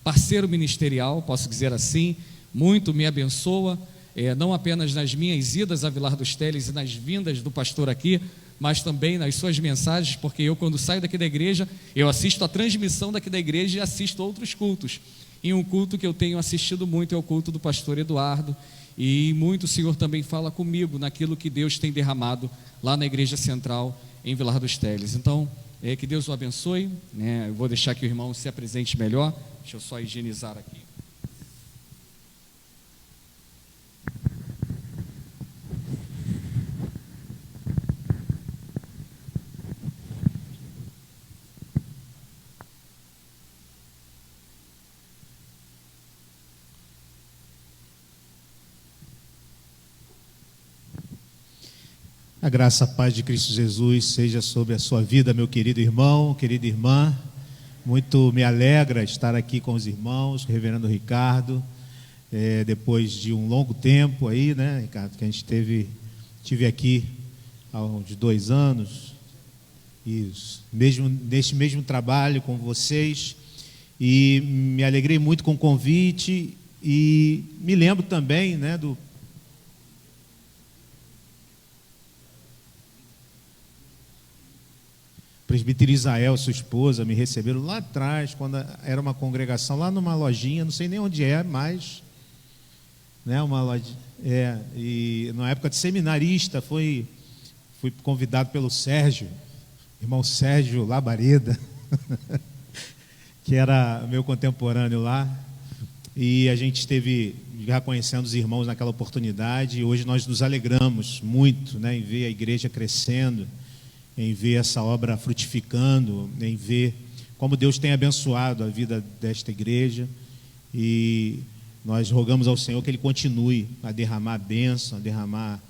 parceiro ministerial, posso dizer assim, muito me abençoa, não apenas nas minhas idas a Vilar dos Teles e nas vindas do pastor aqui, mas também nas suas mensagens, porque eu, quando saio daqui da igreja, eu assisto a transmissão daqui da igreja e assisto outros cultos. E um culto que eu tenho assistido muito é o culto do pastor Eduardo, e muito o Senhor também fala comigo naquilo que Deus tem derramado lá na igreja central em Vilar dos Teles. Então, que Deus o abençoe, né? Eu vou deixar que o irmão se apresente melhor, deixa eu só higienizar aqui. A graça, a paz de Cristo Jesus seja sobre a sua vida, meu querido irmão, querida irmã. Muito me alegra estar aqui com os irmãos, o reverendo Ricardo, depois de um longo tempo aí, né, Ricardo, que a gente tive aqui há uns 2 anos, isso, neste mesmo trabalho com vocês, e me alegrei muito com o convite, e me lembro também, né, do presbítero Isael, sua esposa, me receberam lá atrás, quando era uma congregação, lá numa lojinha, não sei nem onde é mais, né, uma loja, e na época de seminarista, fui convidado pelo Sérgio, irmão Sérgio Labareda, que era meu contemporâneo lá, e a gente esteve já conhecendo os irmãos naquela oportunidade, e hoje nós nos alegramos muito, né, em ver a igreja crescendo, em ver essa obra frutificando, em ver como Deus tem abençoado a vida desta igreja, e nós rogamos ao Senhor que Ele continue a derramar bênção, a derramar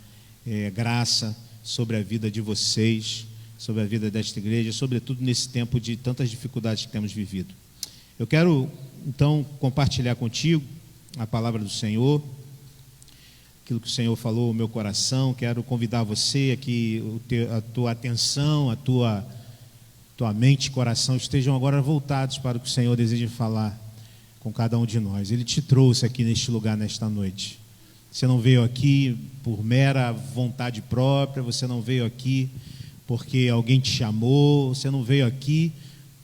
graça sobre a vida de vocês, sobre a vida desta igreja, sobretudo nesse tempo de tantas dificuldades que temos vivido. Eu quero, então, compartilhar contigo a palavra do Senhor, aquilo que o Senhor falou no meu coração. Quero convidar você a que a tua atenção, a tua mente e coração estejam agora voltados para o que o Senhor deseja falar com cada um de nós. Ele te trouxe aqui neste lugar, nesta noite. Você não veio aqui por mera vontade própria, você não veio aqui porque alguém te chamou, você não veio aqui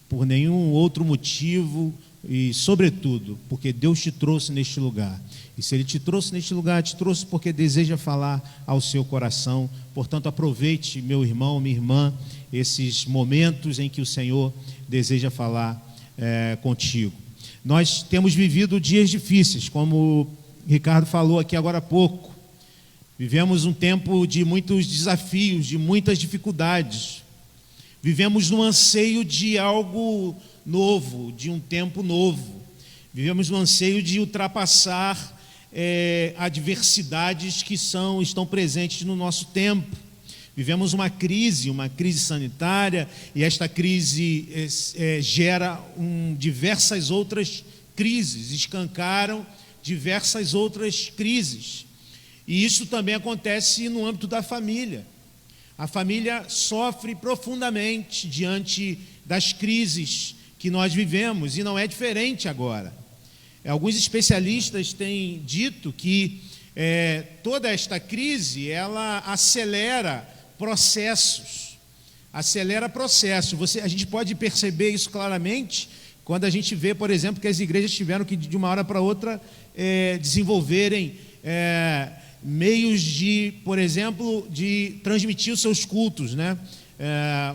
por nenhum outro motivo, e sobretudo porque Deus te trouxe neste lugar. E se Ele te trouxe neste lugar, te trouxe porque deseja falar ao seu coração. Portanto, aproveite, meu irmão, minha irmã, esses momentos em que o Senhor deseja falar contigo. Nós temos vivido dias difíceis, como o Ricardo falou aqui agora há pouco. Vivemos um tempo de muitos desafios, de muitas dificuldades. Vivemos no anseio de algo novo, de um tempo novo. Vivemos no anseio de ultrapassar adversidades que estão presentes no nosso tempo. Vivemos uma crise sanitária, e esta crise gera diversas outras crises, escancaram diversas outras crises. E isso também acontece no âmbito da família. A família sofre profundamente diante das crises que nós vivemos, e não é diferente agora. Alguns especialistas têm dito que toda esta crise, ela acelera processos. A gente pode perceber isso claramente quando a gente vê, por exemplo, que as igrejas tiveram que, de uma hora para outra, desenvolverem meios de, por exemplo, de transmitir os seus cultos, né,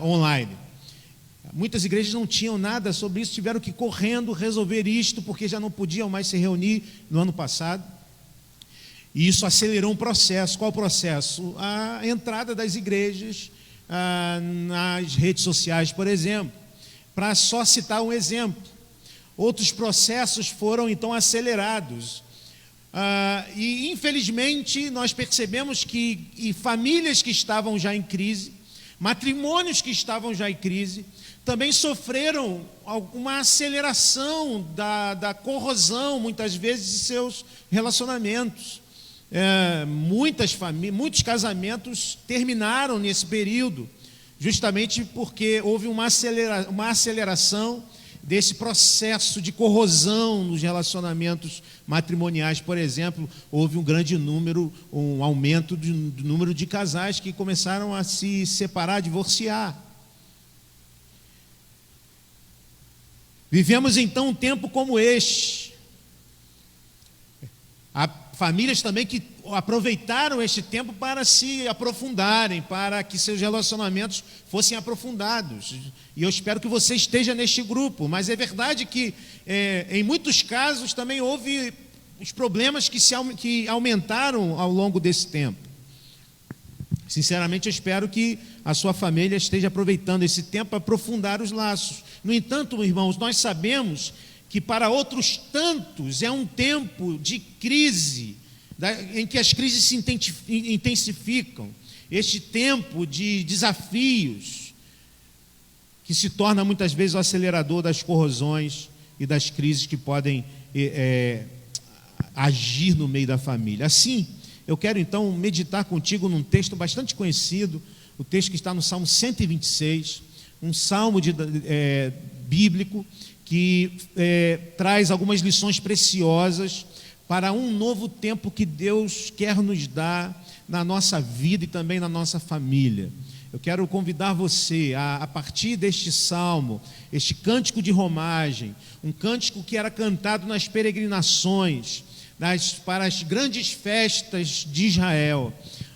online. Muitas igrejas não tinham nada sobre isso, tiveram que correndo resolver isto, porque já não podiam mais se reunir no ano passado. E isso acelerou um processo. Qual processo? A entrada das igrejas nas redes sociais, por exemplo, para só citar um exemplo. Outros processos foram então acelerados. E infelizmente nós percebemos que famílias que estavam já em crise, matrimônios que estavam já em crise, também sofreram uma aceleração da corrosão, muitas vezes, de seus relacionamentos. Muitos casamentos terminaram nesse período, justamente porque houve uma aceleração desse processo de corrosão nos relacionamentos matrimoniais. Por exemplo, houve um aumento do número de casais que começaram a se separar, divorciar. Vivemos então um tempo como este. Há famílias também que aproveitaram este tempo para se aprofundarem, para que seus relacionamentos fossem aprofundados. E eu espero que você esteja neste grupo. Mas é verdade que, em muitos casos, também houve os problemas que aumentaram ao longo desse tempo. Sinceramente, eu espero que a sua família esteja aproveitando esse tempo para aprofundar os laços. No entanto, irmãos, nós sabemos que para outros tantos é um tempo de crise, em que as crises se intensificam, este tempo de desafios, que se torna muitas vezes o acelerador das corrosões e das crises que podem agir no meio da família. Assim, eu quero então meditar contigo num texto bastante conhecido, o texto que está no Salmo 126, um salmo bíblico, que traz algumas lições preciosas para um novo tempo que Deus quer nos dar na nossa vida e também na nossa família. Eu quero convidar você a partir deste salmo, este cântico de romagem, um cântico que era cantado nas peregrinações, para as grandes festas de Israel,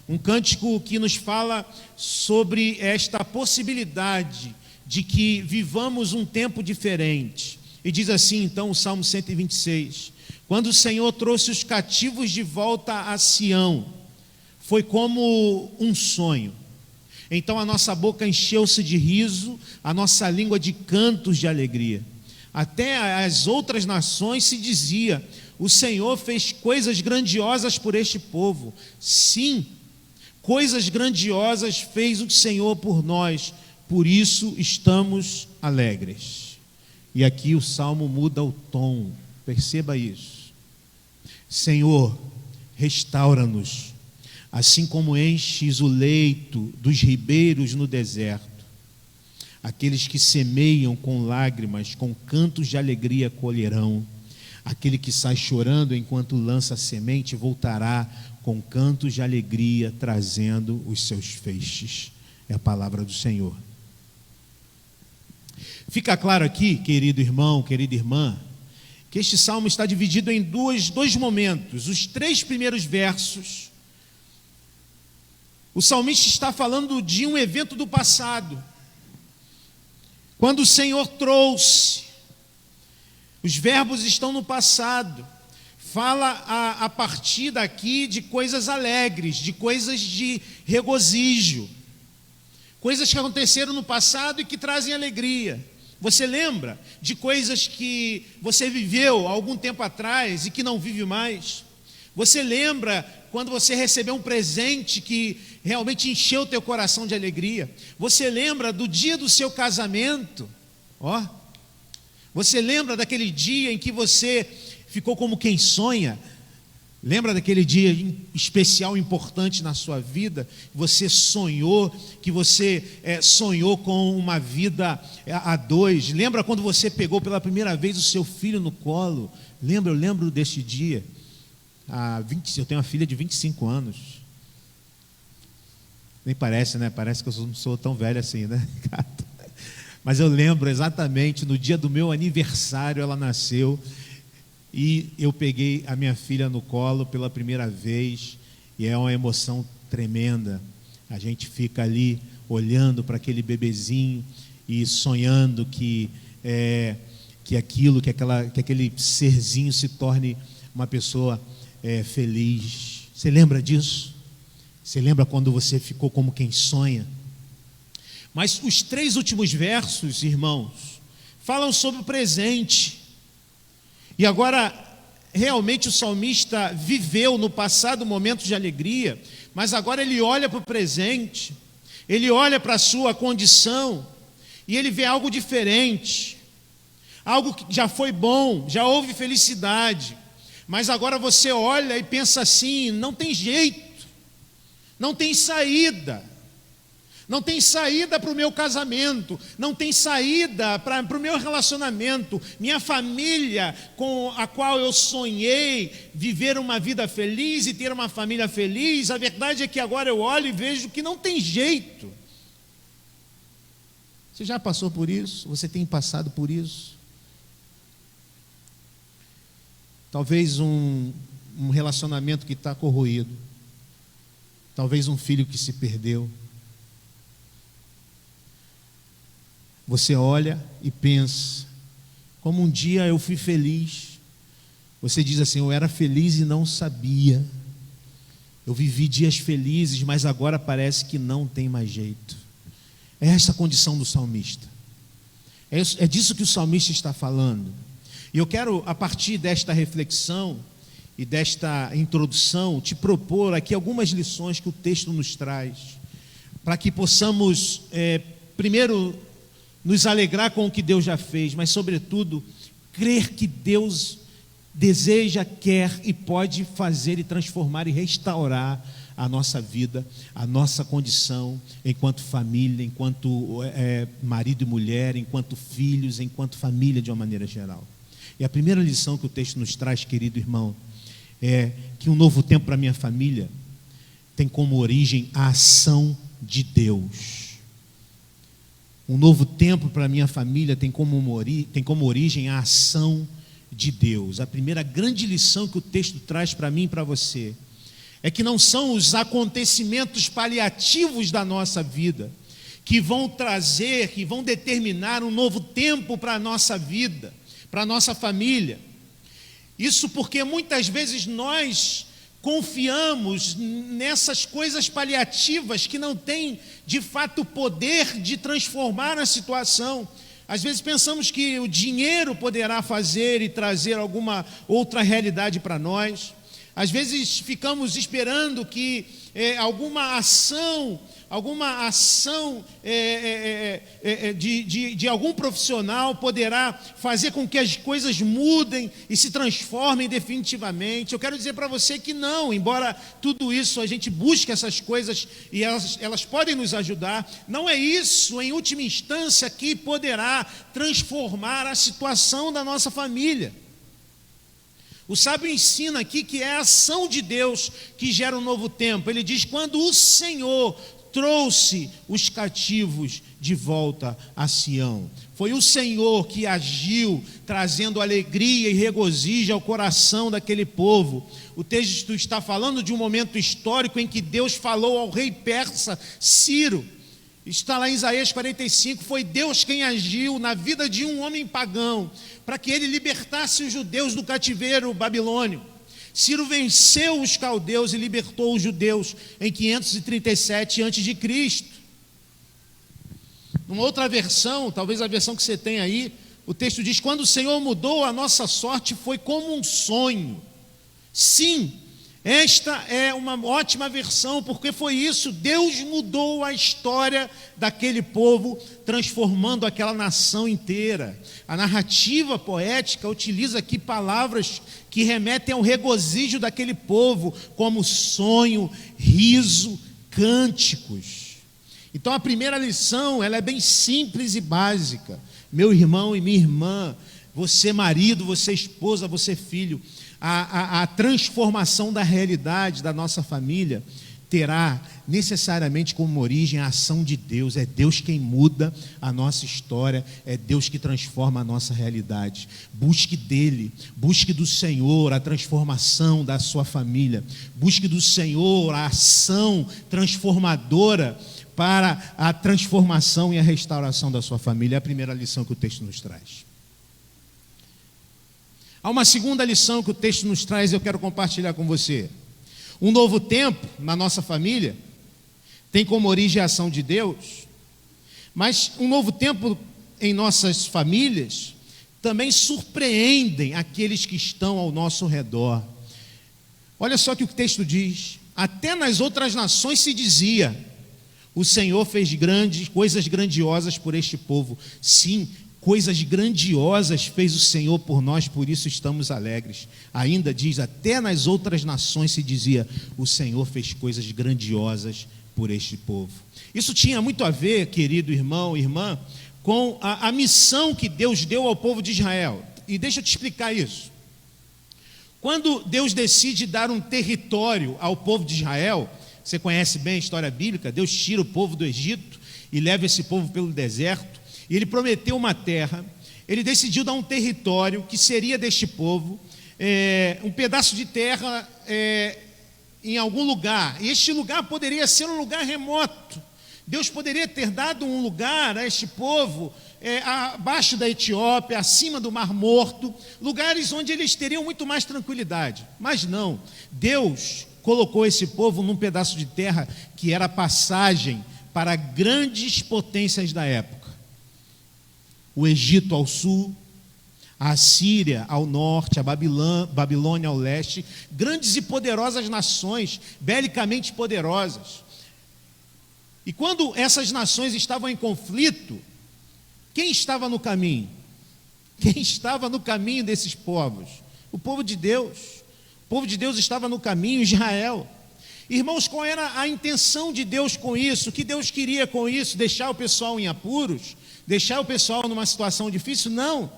um cântico que nos fala sobre esta possibilidade de que vivamos um tempo diferente. E diz assim então o Salmo 126: quando o Senhor trouxe os cativos de volta a Sião, foi como um sonho. Então a nossa boca encheu-se de riso, a nossa língua de cantos de alegria. Até as outras nações se dizia: o Senhor fez coisas grandiosas por este povo. Sim, coisas grandiosas fez o Senhor por nós, por isso estamos alegres. E aqui o salmo muda o tom, perceba isso. Senhor, restaura-nos, assim como enches o leito dos ribeiros no deserto. Aqueles que semeiam com lágrimas, com cantos de alegria colherão. Aquele que sai chorando enquanto lança a semente voltará com cantos de alegria, trazendo os seus feixes. É a palavra do Senhor. Fica claro aqui, querido irmão, querida irmã, que este salmo está dividido em dois momentos. Os 3 primeiros versos, o salmista está falando de um evento do passado, quando o Senhor trouxe. Os verbos estão no passado. Fala a partir daqui de coisas alegres, de coisas de regozijo, coisas que aconteceram no passado e que trazem alegria. Você lembra de coisas que você viveu há algum tempo atrás e que não vive mais? Você lembra quando você recebeu um presente que realmente encheu o teu coração de alegria? Você lembra do dia do seu casamento? Você lembra daquele dia em que você ficou como quem sonha? Lembra daquele dia especial, importante na sua vida? Você sonhou, que você sonhou com uma vida a dois. Lembra quando você pegou pela primeira vez o seu filho no colo? Eu lembro deste dia. Eu tenho uma filha de 25 anos. Nem parece, né? Parece que eu não sou tão velho assim, né? Mas eu lembro exatamente, no dia do meu aniversário ela nasceu. E eu peguei a minha filha no colo pela primeira vez, e é uma emoção tremenda. A gente fica ali olhando para aquele bebezinho e sonhando que aquele serzinho se torne uma pessoa feliz. Você lembra disso? Você lembra quando você ficou como quem sonha? Mas os 3 últimos versos, irmãos, falam sobre o presente. E agora, realmente o salmista viveu no passado momentos de alegria, mas agora ele olha para o presente, ele olha para a sua condição, e ele vê algo diferente, algo que já foi bom, já houve felicidade, mas agora você olha e pensa assim: não tem jeito, não tem saída, não tem saída para o meu casamento, não tem saída para o meu relacionamento, minha família com a qual eu sonhei viver uma vida feliz e ter uma família feliz, a verdade é que agora eu olho e vejo que não tem jeito. Você já passou por isso? Você tem passado por isso? Talvez um relacionamento que está corroído, talvez um filho que se perdeu. Você olha e pensa, como um dia eu fui feliz. Você diz assim, eu era feliz e não sabia. Eu vivi dias felizes, mas agora parece que não tem mais jeito. É essa a condição do salmista. É disso que o salmista está falando. E eu quero, a partir desta reflexão e desta introdução, te propor aqui algumas lições que o texto nos traz, para que possamos, primeiro, nos alegrar com o que Deus já fez, mas, sobretudo, crer que Deus deseja, quer e pode fazer e transformar e restaurar a nossa vida, a nossa condição enquanto família, enquanto marido e mulher, enquanto filhos, enquanto família de uma maneira geral. E a primeira lição que o texto nos traz, querido irmão, é que um novo tempo para a minha família tem como origem a ação de Deus. Um novo tempo para a minha família tem como origem a ação de Deus. A primeira grande lição que o texto traz para mim e para você é que não são os acontecimentos paliativos da nossa vida que vão trazer, que vão determinar um novo tempo para a nossa vida, para a nossa família. Isso porque muitas vezes nós confiamos nessas coisas paliativas que não têm, de fato, o poder de transformar a situação. Às vezes pensamos que o dinheiro poderá fazer e trazer alguma outra realidade para nós. Às vezes ficamos esperando que alguma ação de algum profissional poderá fazer com que as coisas mudem e se transformem definitivamente. Eu quero dizer para você que não, embora tudo isso a gente busque essas coisas e elas podem nos ajudar, não é isso, em última instância, que poderá transformar a situação da nossa família. O sábio ensina aqui que é a ação de Deus que gera um novo tempo. Ele diz, quando o Senhor trouxe os cativos de volta a Sião. Foi o Senhor que agiu, trazendo alegria e regozijo ao coração daquele povo. O texto está falando de um momento histórico em que Deus falou ao rei persa Ciro. Está lá em Isaías 45, foi Deus quem agiu na vida de um homem pagão, para que ele libertasse os judeus do cativeiro babilônio. Ciro venceu os caldeus e libertou os judeus em 537 a.C. Numa outra versão, talvez a versão que você tem aí, o texto diz, quando o Senhor mudou a nossa sorte, foi como um sonho. Sim, esta é uma ótima versão, porque foi isso, Deus mudou a história daquele povo, transformando aquela nação inteira. A narrativa poética utiliza aqui palavras que remetem ao regozijo daquele povo, como sonho, riso, cânticos. Então a primeira lição, ela é bem simples e básica. Meu irmão e minha irmã, você marido, você esposa, você filho, a transformação da realidade da nossa família terá necessariamente como origem a ação de Deus. É Deus quem muda a nossa história, é Deus que transforma a nossa realidade. Busque dele, busque do Senhor a transformação da sua família, busque do Senhor a ação transformadora para a transformação e a restauração da sua família. É a primeira lição que o texto nos traz. Há uma segunda lição que o texto nos traz e eu quero compartilhar com você. Um novo tempo na nossa família tem como origem a ação de Deus, mas um novo tempo em nossas famílias também surpreendem aqueles que estão ao nosso redor. Olha só o que o texto diz. Até nas outras nações se dizia, o Senhor fez coisas grandiosas por este povo. Sim, coisas grandiosas fez o Senhor por nós, por isso estamos alegres. Ainda diz, até nas outras nações se dizia, o Senhor fez coisas grandiosas por este povo. Isso tinha muito a ver, querido irmão, irmã, com a missão que Deus deu ao povo de Israel. E deixa eu te explicar isso. Quando Deus decide dar um território ao povo de Israel, você conhece bem a história bíblica, Deus tira o povo do Egito e leva esse povo pelo deserto, e Ele prometeu uma terra. Ele decidiu dar um território que seria deste povo, um pedaço de terra em algum lugar, e este lugar poderia ser um lugar remoto. Deus poderia ter dado um lugar a este povo abaixo da Etiópia, acima do Mar Morto, lugares onde eles teriam muito mais tranquilidade, mas não. Deus colocou esse povo num pedaço de terra que era passagem para grandes potências da época. O Egito ao sul, a Assíria ao norte, a Babilônia ao leste, grandes e poderosas nações, belicamente poderosas. E quando essas nações estavam em conflito, quem estava no caminho? Quem estava no caminho desses povos? O povo de Deus. O povo de Deus estava no caminho, Israel. Irmãos, qual era a intenção de Deus com isso? O que Deus queria com isso? Deixar o pessoal em apuros? Deixar o pessoal numa situação difícil? Não.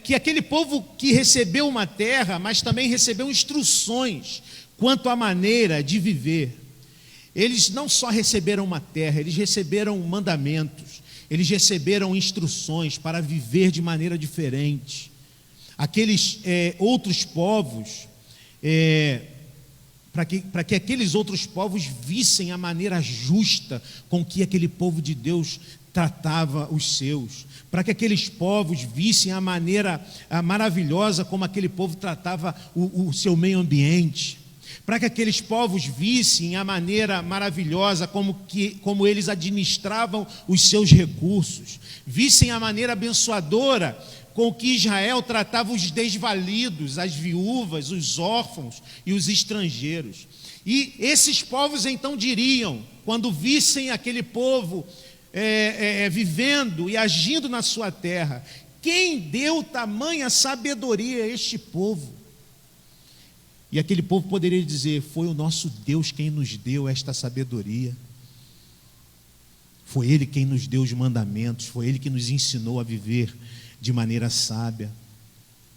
Que aquele povo que recebeu uma terra, mas também recebeu instruções quanto à maneira de viver. Eles não só receberam uma terra, eles receberam mandamentos, eles receberam instruções para viver de maneira diferente. Aqueles outros povos, para que aqueles outros povos vissem a maneira justa com que aquele povo de Deus tratava os seus, para que aqueles povos vissem a maneira maravilhosa como aquele povo tratava o seu meio ambiente, para que aqueles povos vissem a maneira maravilhosa como eles administravam os seus recursos, vissem a maneira abençoadora com que Israel tratava os desvalidos, as viúvas, os órfãos e os estrangeiros. E esses povos então diriam, quando vissem aquele povo vivendo e agindo na sua terra: quem deu tamanha sabedoria a este povo? E aquele povo poderia dizer: foi o nosso Deus quem nos deu esta sabedoria. Foi Ele quem nos deu os mandamentos, foi Ele que nos ensinou a viver de maneira sábia.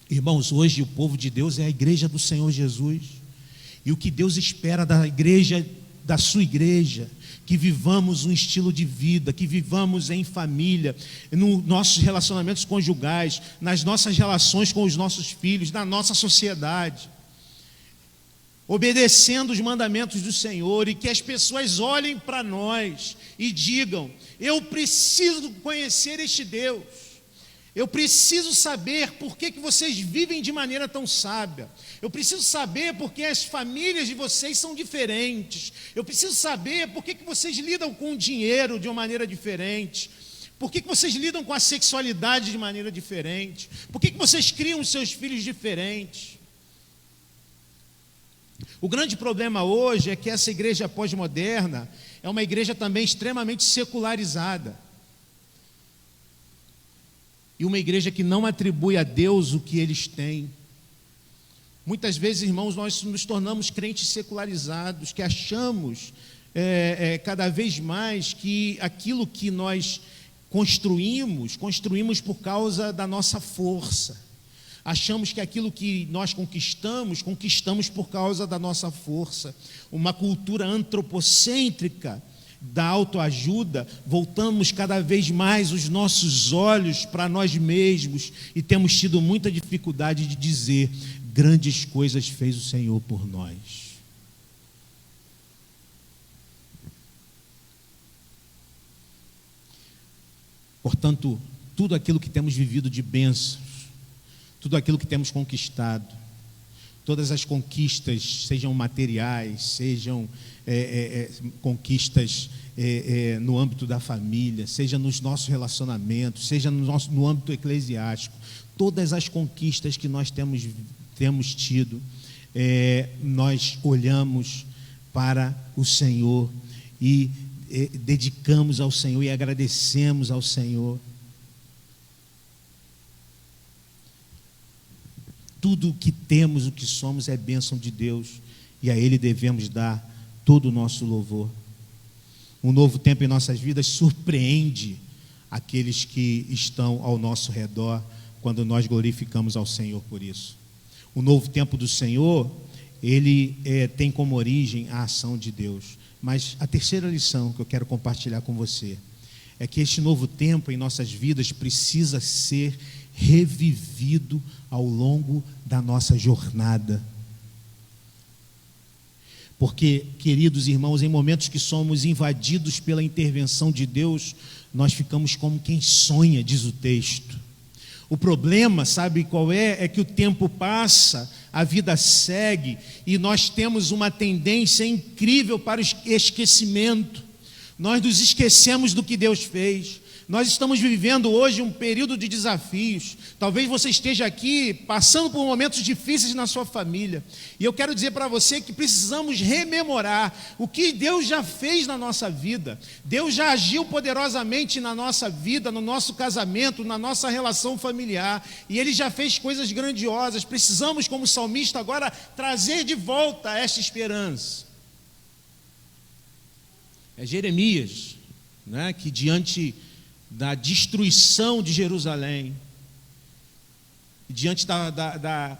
Irmãos, hoje o povo de Deus é a igreja do Senhor Jesus. E o que Deus espera da igreja, da sua igreja, que vivamos um estilo de vida, que vivamos em família, nos nossos relacionamentos conjugais, nas nossas relações com os nossos filhos, na nossa sociedade, obedecendo os mandamentos do Senhor, e que as pessoas olhem para nós e digam: eu preciso conhecer este Deus, eu preciso saber por que vocês vivem de maneira tão sábia, eu preciso saber por que as famílias de vocês são diferentes, eu preciso saber por que vocês lidam com o dinheiro de uma maneira diferente, por que vocês lidam com a sexualidade de maneira diferente, por que vocês criam os seus filhos diferentes. O grande problema hoje é que essa igreja pós-moderna é uma igreja também extremamente secularizada. E uma igreja que não atribui a Deus o que eles têm. Muitas vezes, irmãos, nós nos tornamos crentes secularizados, que achamos cada vez mais que aquilo que nós construímos por causa da nossa força. Achamos que aquilo que nós conquistamos por causa da nossa força. Uma cultura antropocêntrica da autoajuda, voltamos cada vez mais os nossos olhos para nós mesmos e temos tido muita dificuldade de dizer: grandes coisas fez o Senhor por nós. Portanto, tudo aquilo que temos vivido de bênçãos, tudo aquilo que temos conquistado, todas as conquistas, sejam materiais, sejam conquistas no âmbito da família, seja nos nossos relacionamentos, seja no âmbito eclesiástico, todas as conquistas que nós temos tido, nós olhamos para o Senhor e dedicamos ao Senhor e agradecemos ao Senhor. Tudo o que temos, o que somos, é bênção de Deus. e a Ele devemos dar todo o nosso louvor. Um novo tempo em nossas vidas surpreende aqueles que estão ao nosso redor quando nós glorificamos ao Senhor por isso. O novo tempo do Senhor, ele tem como origem a ação de Deus. Mas a terceira lição que eu quero compartilhar com você é que este novo tempo em nossas vidas precisa ser revivido ao longo da nossa jornada. Porque, queridos irmãos, em momentos que somos invadidos pela intervenção de Deus, nós ficamos como quem sonha, diz o texto. O problema, sabe qual é? É que o tempo passa, a vida segue e nós temos uma tendência incrível para o esquecimento. Nós nos esquecemos do que Deus fez. Nós estamos vivendo hoje um período de desafios. Talvez você esteja aqui passando por momentos difíceis na sua família. E eu quero dizer para você que precisamos rememorar o que Deus já fez na nossa vida. Deus já agiu poderosamente na nossa vida, no nosso casamento, na nossa relação familiar. E Ele já fez coisas grandiosas. Precisamos, como salmista, agora trazer de volta esta esperança. É Jeremias, né, que diante da destruição de Jerusalém, diante da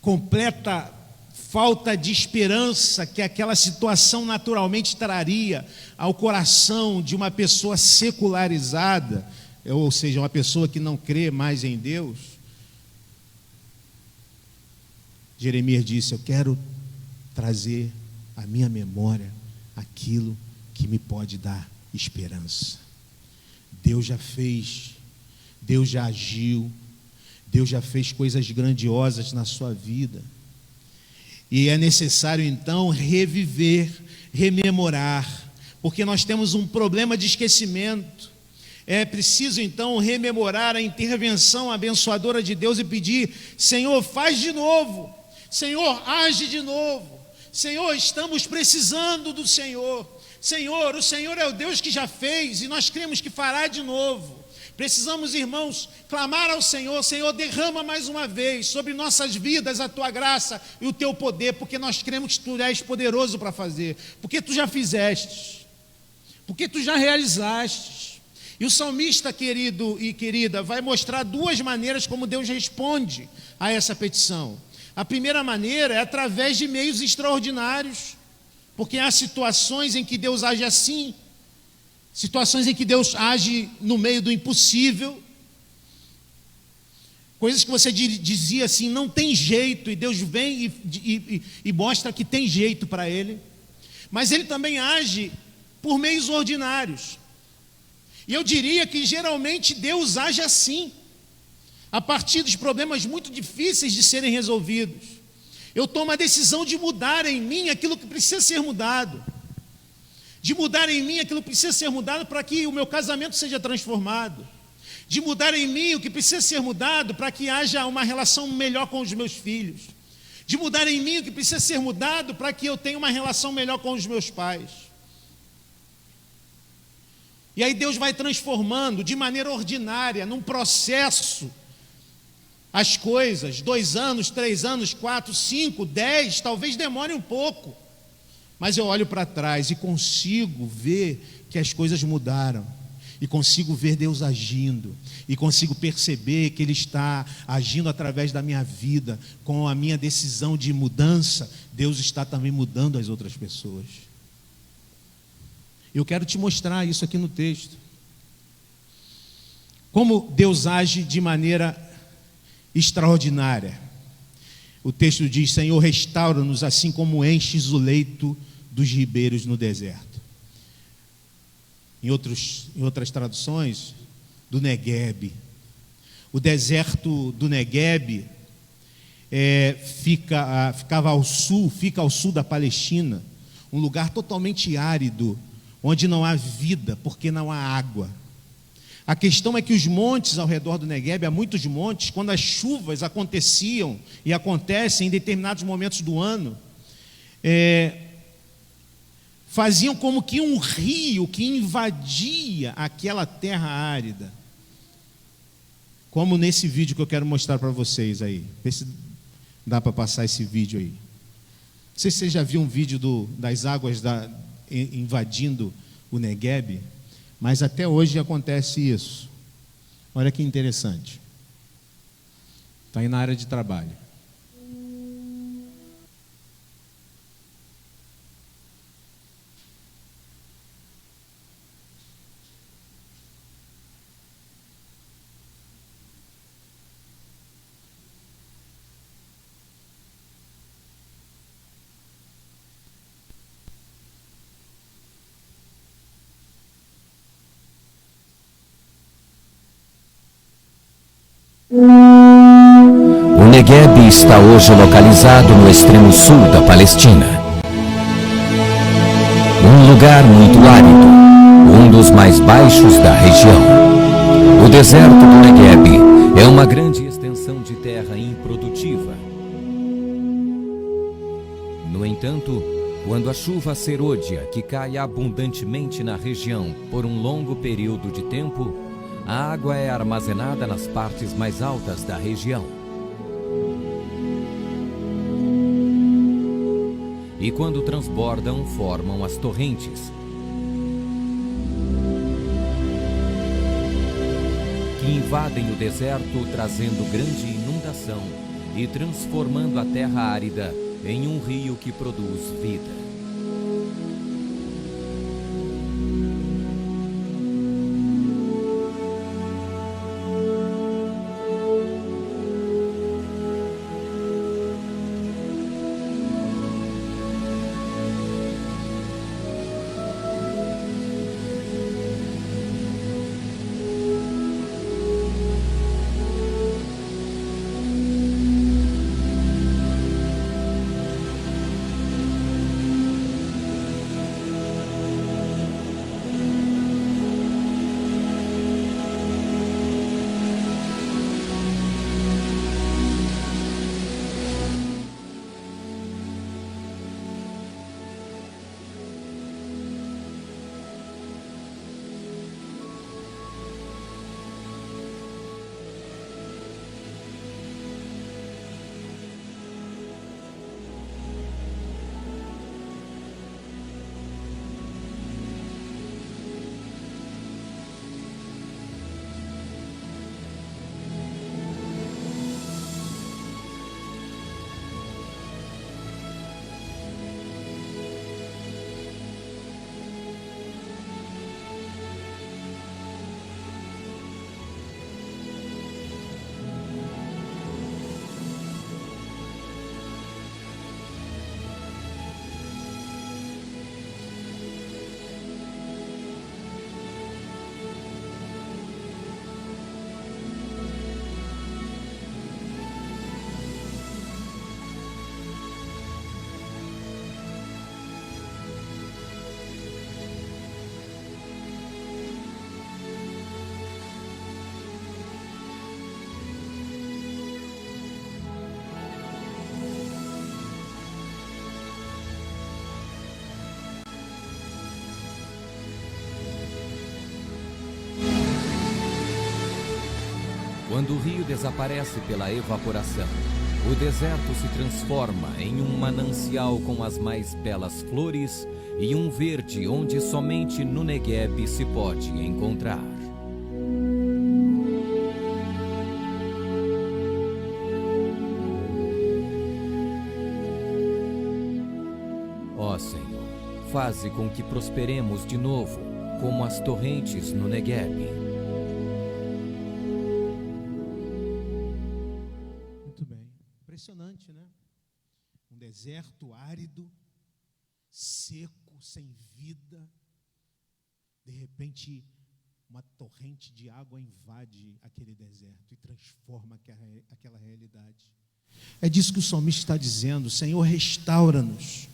completa falta de esperança que aquela situação naturalmente traria ao coração de uma pessoa secularizada, ou seja, uma pessoa que não crê mais em Deus, Jeremias disse: eu quero trazer à minha memória aquilo que me pode dar esperança. Deus já fez, Deus já agiu, Deus já fez coisas grandiosas na sua vida. E é necessário então reviver, rememorar, porque nós temos um problema de esquecimento. É preciso então rememorar a intervenção abençoadora de Deus e pedir: Senhor, faz de novo, Senhor, age de novo, Senhor, estamos precisando do Senhor. Senhor, o Senhor é o Deus que já fez e nós cremos que fará de novo. Precisamos, irmãos, clamar ao Senhor: Senhor, derrama mais uma vez sobre nossas vidas a Tua graça e o Teu poder, porque nós cremos que Tu és poderoso para fazer, porque Tu já fizeste, porque Tu já realizaste. E o salmista, querido e querida, vai mostrar duas maneiras como Deus responde a essa petição. A primeira maneira é através de meios extraordinários, porque há situações em que Deus age assim, situações em que Deus age no meio do impossível, coisas que você dizia assim, não tem jeito, e Deus vem e mostra que tem jeito para Ele. Mas Ele também age por meios ordinários, e eu diria que geralmente Deus age assim, a partir dos problemas muito difíceis de serem resolvidos. Eu tomo a decisão de mudar em mim aquilo que precisa ser mudado, de mudar em mim aquilo que precisa ser mudado para que o meu casamento seja transformado, de mudar em mim o que precisa ser mudado para que haja uma relação melhor com os meus filhos, de mudar em mim o que precisa ser mudado para que eu tenha uma relação melhor com os meus pais. E aí Deus vai transformando de maneira ordinária, num processo, as coisas. 2 anos, 3 anos, 4, 5, 10, talvez demore um pouco, mas eu olho para trás e consigo ver que as coisas mudaram, e consigo ver Deus agindo, e consigo perceber que Ele está agindo através da minha vida. Com a minha decisão de mudança, Deus está também mudando as outras pessoas. Eu quero te mostrar isso aqui no texto, como Deus age de maneira extraordinária. O texto diz: Senhor, restaura-nos assim como enches o leito dos ribeiros no deserto. Em outras traduções, do Negueb. O deserto do Negueb fica ao sul da Palestina, um lugar totalmente árido, onde não há vida, porque não há água. A questão é que os montes ao redor do Negueb, há muitos montes, quando as chuvas aconteciam e acontecem em determinados momentos do ano, faziam como que um rio que invadia aquela terra árida. Como nesse vídeo que eu quero mostrar para vocês aí. Vê se dá para passar esse vídeo aí. sei se você já viu um vídeo das águas invadindo o Negueb, mas até hoje acontece isso. Olha que interessante. Está aí na área de trabalho. O Negueb está hoje localizado no extremo sul da Palestina. Um lugar muito árido, um dos mais baixos da região. O deserto do Negueb é uma grande extensão de terra improdutiva. No entanto, quando a chuva serôdia, que cai abundantemente na região por um longo período de tempo, a água é armazenada nas partes mais altas da região. E quando transbordam, formam as torrentes, que invadem o deserto, trazendo grande inundação e transformando a terra árida em um rio que produz vida. Quando o rio desaparece pela evaporação, o deserto se transforma em um manancial com as mais belas flores e um verde onde somente no Negueb se pode encontrar. Ó Senhor, faze com que prosperemos de novo, como as torrentes no Negueb. Impressionante, né? Um deserto árido, seco, sem vida. De repente, uma torrente de água invade aquele deserto e transforma aquela realidade. É disso que o salmista está dizendo: Senhor, restaura-nos.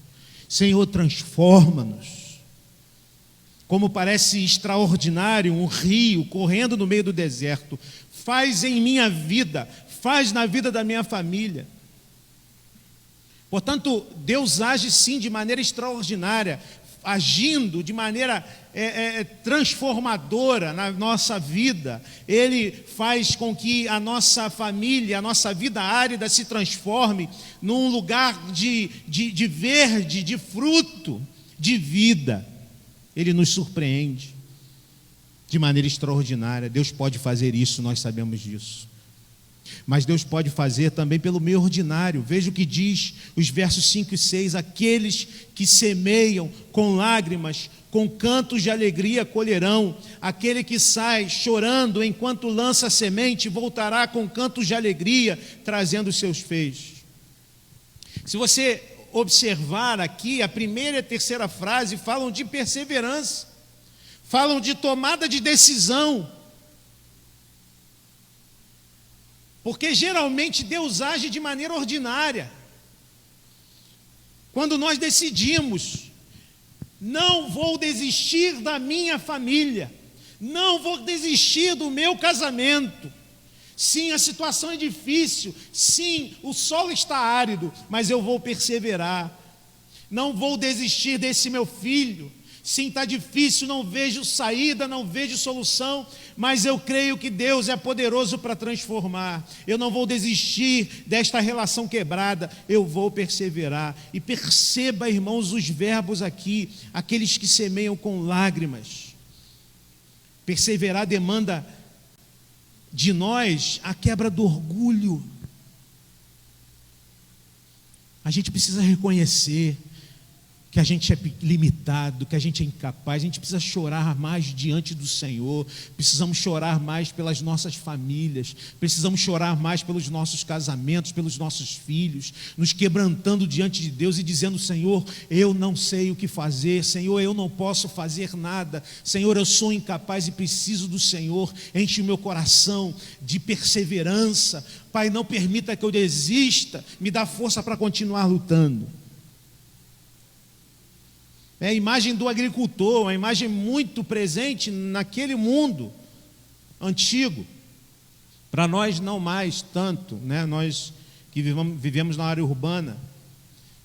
Senhor, transforma-nos. Como parece extraordinário um rio correndo no meio do deserto, faz em minha vida, faz na vida da minha família. Portanto, Deus age sim de maneira extraordinária, agindo de maneira transformadora na nossa vida. Ele faz com que a nossa família, a nossa vida árida se transforme num lugar de verde, de fruto, de vida. Ele nos surpreende de maneira extraordinária. Deus pode fazer isso, nós sabemos disso. Mas Deus pode fazer também pelo meio ordinário. Veja o que diz os versos 5 e 6. Aqueles que semeiam com lágrimas, com cantos de alegria colherão. Aquele que sai chorando enquanto lança a semente, voltará com cantos de alegria, trazendo os seus feixes. Se você observar aqui, a primeira e a terceira frase falam de perseverança, falam de tomada de decisão. Porque geralmente Deus age de maneira ordinária. Quando nós decidimos, não vou desistir da minha família, não vou desistir do meu casamento. Sim, a situação é difícil, sim, o solo está árido, mas eu vou perseverar. Não vou desistir desse meu filho. Sim, está difícil, não vejo saída, não vejo solução, mas eu creio que Deus é poderoso para transformar. Eu não vou desistir desta relação quebrada, eu vou perseverar. E perceba, irmãos, os verbos aqui, aqueles que semeiam com lágrimas. Perseverar demanda de nós a quebra do orgulho. A gente precisa reconhecer que a gente é limitado, que a gente é incapaz. A gente precisa chorar mais diante do Senhor, precisamos chorar mais pelas nossas famílias, precisamos chorar mais pelos nossos casamentos, pelos nossos filhos, nos quebrantando diante de Deus e dizendo: Senhor, eu não sei o que fazer, Senhor, eu não posso fazer nada, Senhor, eu sou incapaz e preciso do Senhor. Enche o meu coração de perseverança, Pai, não permita que eu desista, me dá força para continuar lutando. É a imagem do agricultor, uma imagem muito presente naquele mundo antigo. Para nós não mais tanto, né? Nós que vivemos na área urbana,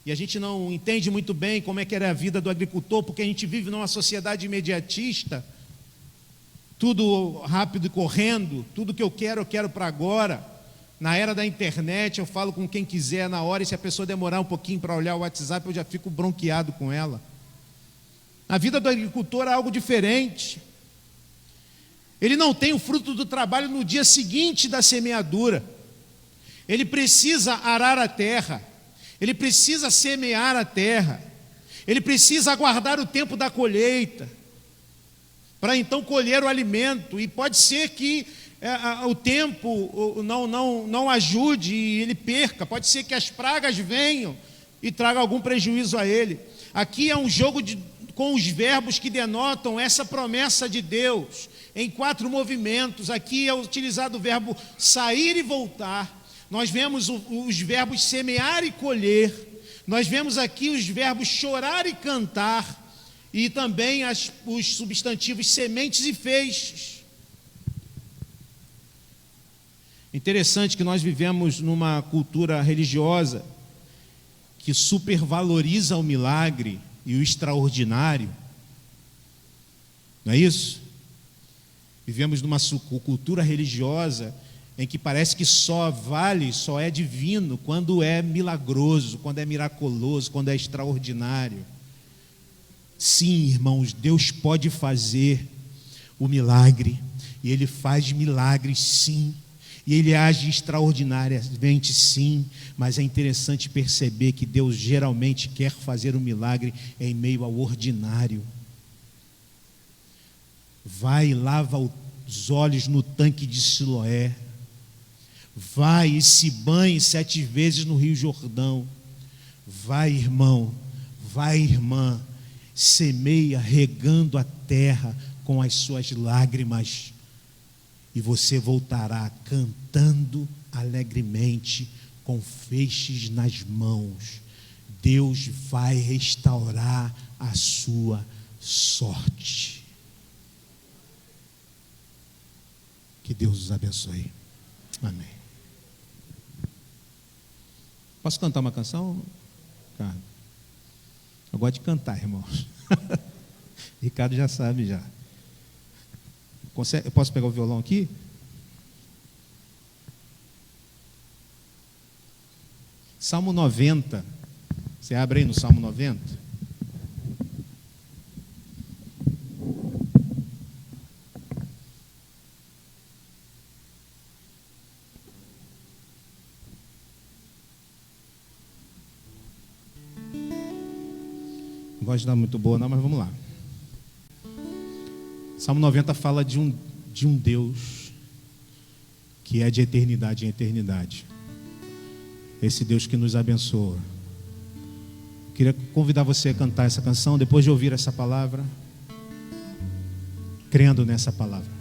e a gente não entende muito bem como é que era a vida do agricultor, porque a gente vive numa sociedade imediatista, tudo rápido e correndo, tudo que eu quero para agora. Na era da internet, eu falo com quem quiser na hora, e se a pessoa demorar um pouquinho para olhar o WhatsApp, eu já fico bronqueado com ela. A vida do agricultor é algo diferente. Ele não tem o fruto do trabalho no dia seguinte da semeadura. Ele precisa arar a terra, ele precisa semear a terra, ele precisa aguardar o tempo da colheita, para então colher o alimento. E pode ser que o tempo não ajude e ele perca, pode ser que as pragas venham e tragam algum prejuízo a ele. Aqui é um jogo com os verbos que denotam essa promessa de Deus, em 4 movimentos. Aqui é utilizado o verbo sair e voltar. Nós vemos os verbos semear e colher. Nós vemos aqui os verbos chorar e cantar. E também os substantivos sementes e feixes. Interessante que nós vivemos numa cultura religiosa que supervaloriza o milagre e o extraordinário. Não é isso? Vivemos numa cultura religiosa em que parece que só é divino quando é milagroso, quando é miraculoso, quando é extraordinário. Sim, irmãos, Deus pode fazer o milagre, e Ele faz milagres, sim, e Ele age extraordinariamente, sim, mas é interessante perceber que Deus geralmente quer fazer um milagre em meio ao ordinário. Vai e lava os olhos no tanque de Siloé, vai e se banhe 7 vezes no Rio Jordão. Vai, irmão, vai, irmã, semeia regando a terra com as suas lágrimas, e você voltará cantando alegremente, com feixes nas mãos. Deus vai restaurar a sua sorte. Que Deus os abençoe. Amém. Posso cantar uma canção, Carlos? Eu gosto de cantar, irmãos. Ricardo já sabe já. Eu posso pegar o violão aqui? Salmo 90. Você abre aí no Salmo 90. Não gosto de dar muito boa não, mas vamos lá. Salmo 90 fala de um Deus que é de eternidade em eternidade. Esse Deus que nos abençoa. Queria convidar você a cantar essa canção depois de ouvir essa palavra, crendo nessa palavra.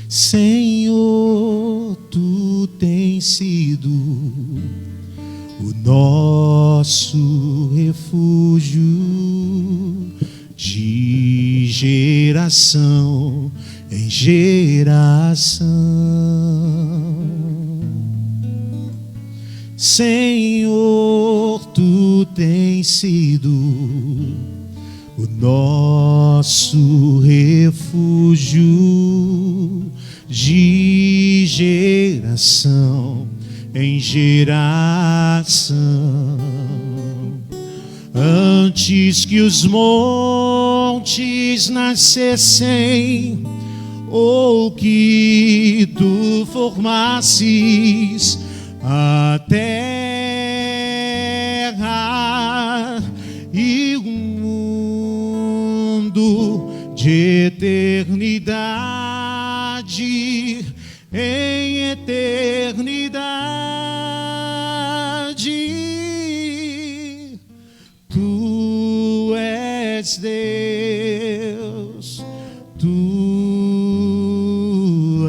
Senhor, tu tens sido o nosso refúgio de geração em geração. Senhor, tu tens sido o nosso refúgio de geração em geração. Antes que os montes nascessem, ou que tu formasses a terra e o mundo de eternidade em eternidade, tu és Deus, tu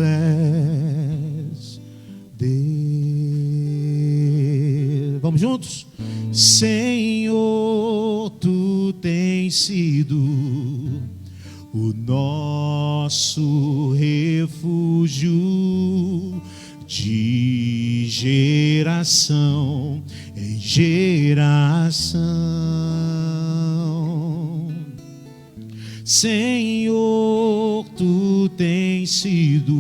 és Deus. Vamos juntos? Senhor, tu tens sido o nosso refúgio de geração em geração. Senhor, tu tens sido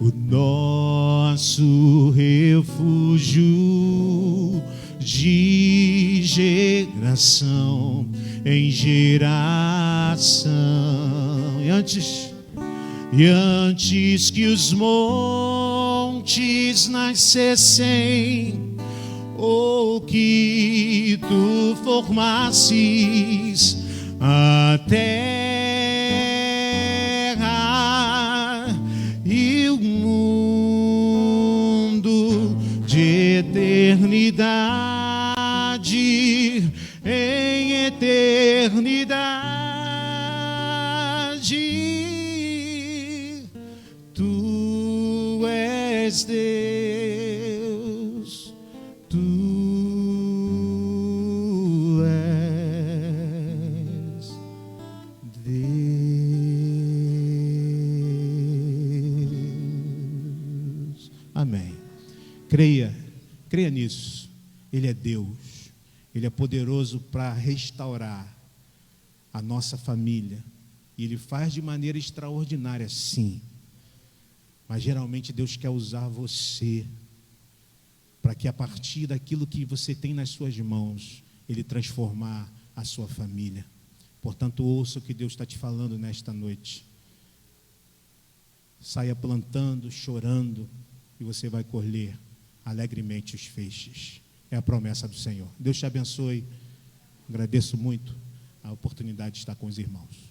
o nosso refúgio de geração em geração. E antes que os montes nascessem, ou que tu formasses a terra e o mundo de eternidade em eternidade, tu és Deus, tu és Deus. Amém. Creia nisso. Ele é Deus. Ele é poderoso para restaurar a nossa família. E Ele faz de maneira extraordinária, sim. Mas geralmente Deus quer usar você para que a partir daquilo que você tem nas suas mãos, Ele transformar a sua família. Portanto, ouça o que Deus está te falando nesta noite. Saia plantando, chorando, e você vai colher alegremente os feixes. É a promessa do Senhor. Deus te abençoe. Agradeço muito a oportunidade de estar com os irmãos.